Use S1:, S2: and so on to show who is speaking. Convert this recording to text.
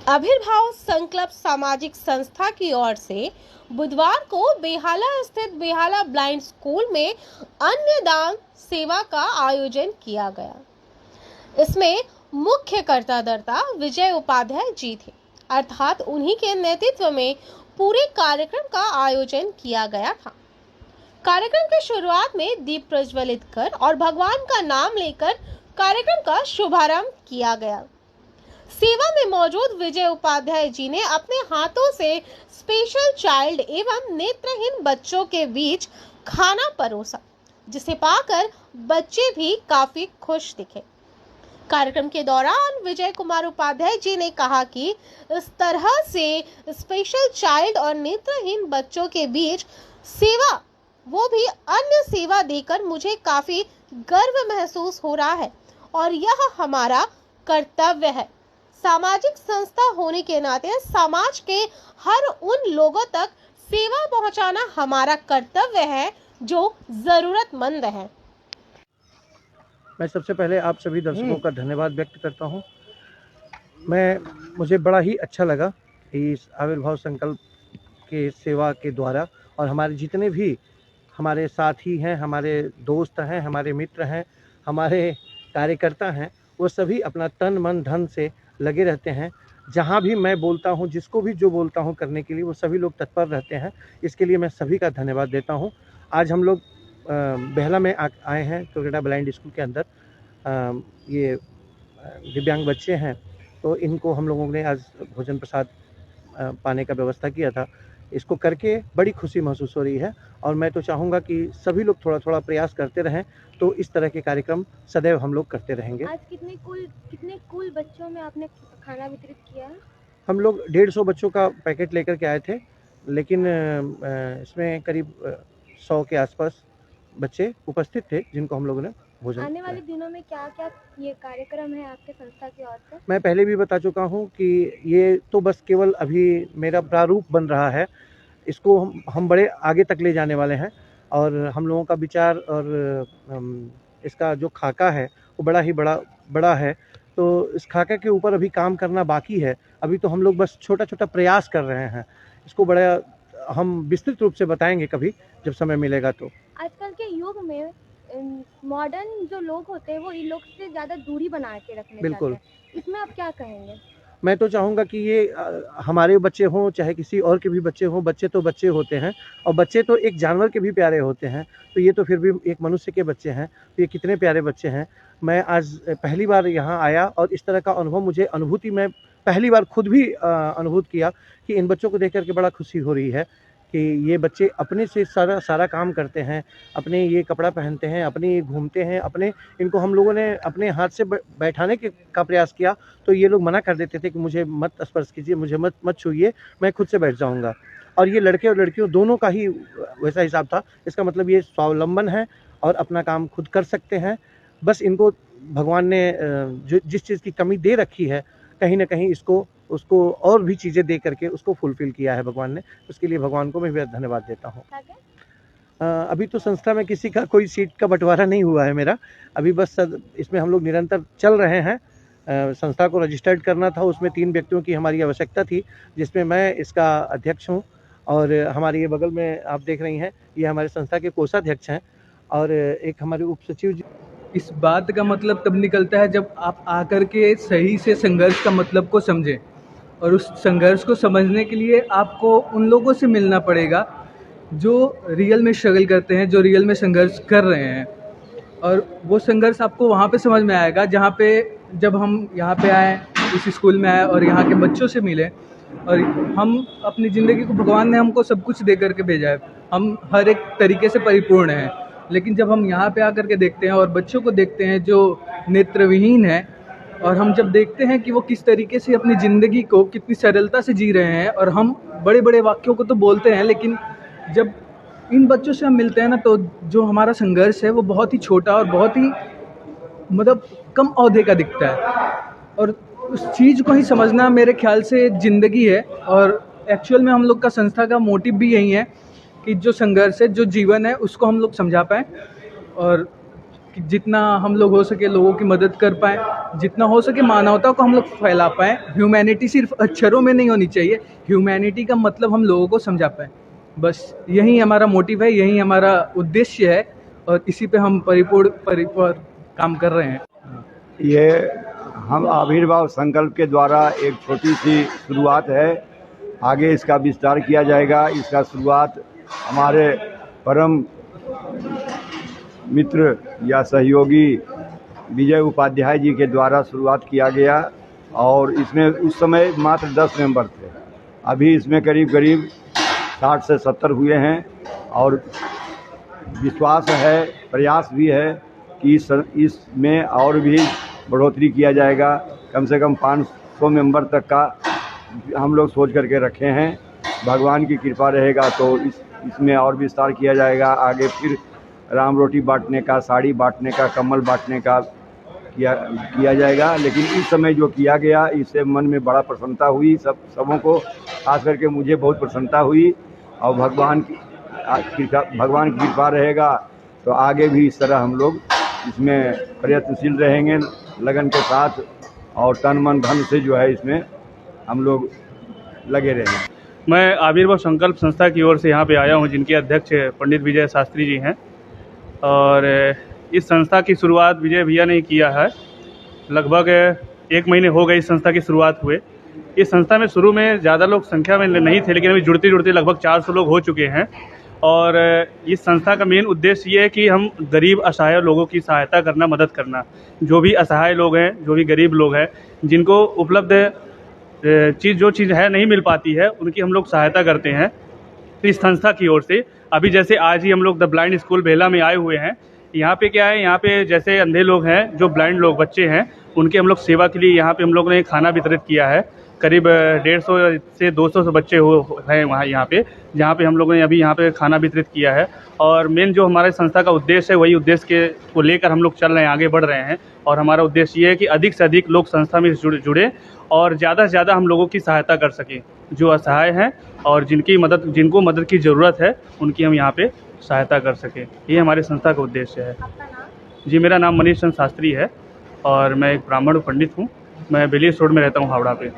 S1: आविर्भाव संकल्प सामाजिक संस्था की ओर से बुधवार को बेहाला स्थित बेहाला ब्लाइंड स्कूल में अन्नदान सेवा का आयोजन किया गया। इसमें मुख्य कर्ताधर्ता विजय उपाध्याय जी थे, अर्थात उन्हीं के नेतृत्व में पूरे कार्यक्रम का आयोजन किया गया था। कार्यक्रम की शुरुआत में दीप प्रज्वलित कर और भगवान का नाम लेकर कार्यक्रम का शुभारंभ किया गया। सेवा में मौजूद विजय उपाध्याय जी ने अपने हाथों से स्पेशल चाइल्ड एवं नेत्रहीन बच्चों के बीच खाना परोसा, जिसे पाकर बच्चे भी काफी खुश दिखे। कार्यक्रम के दौरान विजय कुमार उपाध्याय जी ने कहा कि इस तरह से स्पेशल चाइल्ड और नेत्रहीन बच्चों के बीच सेवा, वो भी अन्य सेवा देकर मुझे काफी गर्व महसूस हो रहा है और यह हमारा कर्तव्य है। सामाजिक संस्था होने के नाते समाज के हर उन लोगों तक सेवा पहुंचाना हमारा कर्तव्य है जो जरूरतमंद है।
S2: मैं सबसे पहले आप सभी दर्शकों का धन्यवाद व्यक्त करता हूं। मुझे बड़ा ही अच्छा लगा इस आविर्भाव संकल्प के सेवा के द्वारा, और हमारे जितने भी हमारे साथी हैं, हमारे दोस्त हैं, हमारे मित्र हैं, हमारे कार्यकर्ता हैं, वो सभी अपना तन मन धन से लगे रहते हैं। जहाँ भी मैं बोलता हूँ, जिसको भी जो बोलता हूँ करने के लिए, वो सभी लोग तत्पर रहते हैं। इसके लिए मैं सभी का धन्यवाद देता हूँ। आज हम लोग बेहला में आए हैं, कोलकाता ब्लाइंड स्कूल के अंदर। ये दिव्यांग बच्चे हैं, तो इनको हम लोगों ने आज भोजन प्रसाद पाने का व्यवस्था किया था। इसको करके बड़ी खुशी महसूस हो रही है, और मैं तो चाहूँगा कि सभी लोग थोड़ा थोड़ा प्रयास करते रहें, तो इस तरह के कार्यक्रम सदैव हम लोग करते रहेंगे।
S3: आज कितने कुल बच्चों में आपने खाना वितरित किया है?
S2: हम लोग 150 बच्चों का पैकेट लेकर के आए थे, लेकिन इसमें करीब 100 के आसपास बच्चे उपस्थित थे जिनको हम लोगों ने भोजन।
S3: आने वाले दिनों में क्या क्या ये कार्यक्रम है आपके संस्था की ओर से?
S2: मैं पहले भी बता चुका हूँ कि ये तो बस केवल अभी मेरा प्रारूप बन रहा है। इसको हम बड़े आगे तक ले जाने वाले हैं, और हम लोगों का विचार और इसका जो खाका है वो बड़ा ही बड़ा है। तो इस खाका के ऊपर अभी काम करना बाकी है। अभी तो हम लोग बस छोटा छोटा प्रयास कर रहे हैं। इसको बड़ा हम विस्तृत रूप से बताएंगे कभी जब समय मिलेगा। तो
S3: आजकल के युग में मॉडर्न जो लोग होते हैं वो इन लोग से ज़्यादा दूरी बना के रखने
S2: बिल्कुल,
S3: चाहते हैं। इसमें आप क्या कहेंगे?
S2: मैं तो चाहूँगा कि ये हमारे बच्चे हों चाहे किसी और के भी बच्चे हों, बच्चे तो बच्चे होते हैं, और बच्चे तो एक जानवर के भी प्यारे होते हैं। तो ये तो फिर भी एक मनुष्य के बच्चे हैं, तो ये कितने प्यारे बच्चे हैं। मैं आज पहली बार यहाँ आया, और इस तरह का अनुभूति मैं पहली बार खुद भी अनुभूत किया कि इन बच्चों को देख करके बड़ा खुशी हो रही है कि ये बच्चे अपने से सारा काम करते हैं, अपने ये कपड़ा पहनते हैं, अपने ये घूमते हैं, इनको हम लोगों ने अपने हाथ से बैठाने का प्रयास किया, तो ये लोग मना कर देते थे कि मुझे मत स्पर्श कीजिए, मुझे मत छूइए, मैं खुद से बैठ जाऊंगा। और ये लड़के और लड़कियों दोनों का ही वैसा हिसाब था। इसका मतलब ये स्वावलंबन है और अपना काम खुद कर सकते हैं। बस इनको भगवान ने जिस चीज़ की कमी दे रखी है, कहीं ना कहीं उसको और भी चीज़ें दे करके उसको फुलफिल किया है भगवान ने। उसके लिए भगवान को मैं भी धन्यवाद देता हूँ। अभी तो संस्था में किसी का कोई सीट का बंटवारा नहीं हुआ है मेरा। अभी बस इसमें हम लोग निरंतर चल रहे हैं। संस्था को रजिस्टर्ड करना था, उसमें 3 व्यक्तियों की हमारी आवश्यकता थी, जिसमें मैं इसका अध्यक्ष हूँ। और हमारे ये बगल में आप देख रही हैं, ये हमारे संस्था के कोषाध्यक्ष हैं, और एक हमारे उप सचिव जी।
S4: इस बात का मतलब तब निकलता है जब आप आकर के सही से संघर्ष का मतलब को समझें, और उस संघर्ष को समझने के लिए आपको उन लोगों से मिलना पड़ेगा जो रियल में स्ट्रगल करते हैं, जो रियल में संघर्ष कर रहे हैं। और वो संघर्ष आपको वहाँ पे समझ में आएगा जहाँ पे जब हम यहाँ पे आए, इस स्कूल में आए और यहाँ के बच्चों से मिले, और हम अपनी ज़िंदगी को, भगवान ने हमको सब कुछ दे करके भेजा है, हम हर एक तरीके से परिपूर्ण हैं। लेकिन जब हम यहाँ पे आकर के देखते हैं और बच्चों को देखते हैं जो नेत्रविहीन है, और हम जब देखते हैं कि वो किस तरीके से अपनी ज़िंदगी को कितनी सरलता से जी रहे हैं, और हम बड़े बड़े वाक्यों को तो बोलते हैं, लेकिन जब इन बच्चों से हम मिलते हैं ना, तो जो हमारा संघर्ष है वो बहुत ही छोटा और बहुत ही मतलब कम औहदे का दिखता है। और उस चीज़ को ही समझना मेरे ख्याल से ज़िंदगी है। और एक्चुअल में हम लोग का संस्था का मोटिव भी यही है कि जो संघर्ष है, जो जीवन है, उसको हम लोग समझा पाएँ। और कि जितना हम लोग हो सके लोगों की मदद कर पाएँ, जितना हो सके मानवता को हम लोग फैला पाएँ। ह्यूमैनिटी सिर्फ अक्षरों में नहीं होनी चाहिए, ह्यूमैनिटी का मतलब हम लोगों को समझा पाएँ। बस यही हमारा मोटिव है, यही हमारा उद्देश्य है और इसी पे हम परिपूर्ण काम कर रहे हैं।
S5: ये हम आविर्भाव संकल्प के द्वारा एक छोटी सी शुरुआत है, आगे इसका विस्तार किया जाएगा। इसका शुरुआत हमारे परम मित्र या सहयोगी विजय उपाध्याय जी के द्वारा शुरुआत किया गया और इसमें उस समय मात्र 10 मेंबर थे। अभी इसमें करीब 60 से 70 हुए हैं और विश्वास है, प्रयास भी है कि इसमें और भी बढ़ोतरी किया जाएगा। कम से कम 500 मेंबर तक का हम लोग सोच करके रखे हैं। भगवान की कृपा रहेगा तो इसमें और विस्तार किया जाएगा। आगे फिर राम रोटी बांटने का, साड़ी बांटने का, कम्बल बांटने का किया जाएगा। लेकिन इस समय जो किया गया इससे मन में बड़ा प्रसन्नता हुई, सबों को, खास करके मुझे बहुत प्रसन्नता हुई। और भगवान की कृपा रहेगा तो आगे भी इस तरह हम लोग इसमें प्रयत्नशील रहेंगे लगन के साथ और तन मन धन से जो है इसमें हम लोग लगे रहेंगे।
S6: मैं आविर्भाव संकल्प संस्था की ओर से यहाँ पे आया हूँ, जिनके अध्यक्ष पंडित विजय शास्त्री जी हैं। और इस संस्था की शुरुआत विजय भैया ने किया है। लगभग 1 महीने हो गए इस संस्था की शुरुआत हुए। इस संस्था में शुरू में ज़्यादा लोग संख्या में नहीं थे, लेकिन अभी जुड़ते जुड़ते लगभग 400 लोग हो चुके हैं। और इस संस्था का मेन उद्देश्य ये है कि हम गरीब असहाय लोगों की सहायता करना, मदद करना। जो भी असहाय लोग हैं, जो भी गरीब लोग हैं, जिनको उपलब्ध जो चीज़ है नहीं मिल पाती है, उनकी हम लोग सहायता करते हैं इस संस्था की ओर से। अभी जैसे आज ही हम लोग द ब्लाइंड स्कूल बेला में आए हुए हैं। यहाँ पे क्या है, यहाँ पे जैसे अंधे लोग हैं, जो ब्लाइंड लोग बच्चे हैं, उनके हम लोग सेवा के लिए यहाँ पे हम लोग ने खाना वितरित किया है। करीब 150 से 200 से बच्चे हैं वहाँ यहाँ पे, जहाँ पे हम लोगों ने अभी यहाँ पे खाना वितरित किया है। और मेन जो हमारे संस्था का उद्देश्य है, वही उद्देश्य को लेकर हम लोग चल रहे हैं, आगे बढ़ रहे हैं। और हमारा उद्देश्य ये है कि अधिक से अधिक लोग संस्था में जुड़े और ज़्यादा से ज़्यादा हम लोगों की सहायता कर सकें। जो असहाय हैं और जिनको मदद की ज़रूरत है, उनकी हम यहाँ पे सहायता कर सकें। ये हमारे संस्था का उद्देश्य है। जी, मेरा नाम मनीष चंद्र शास्त्री है और मैं एक ब्राह्मण पंडित हूँ। मैं बेलियस रोड में रहता हूँ, हावड़ा पे।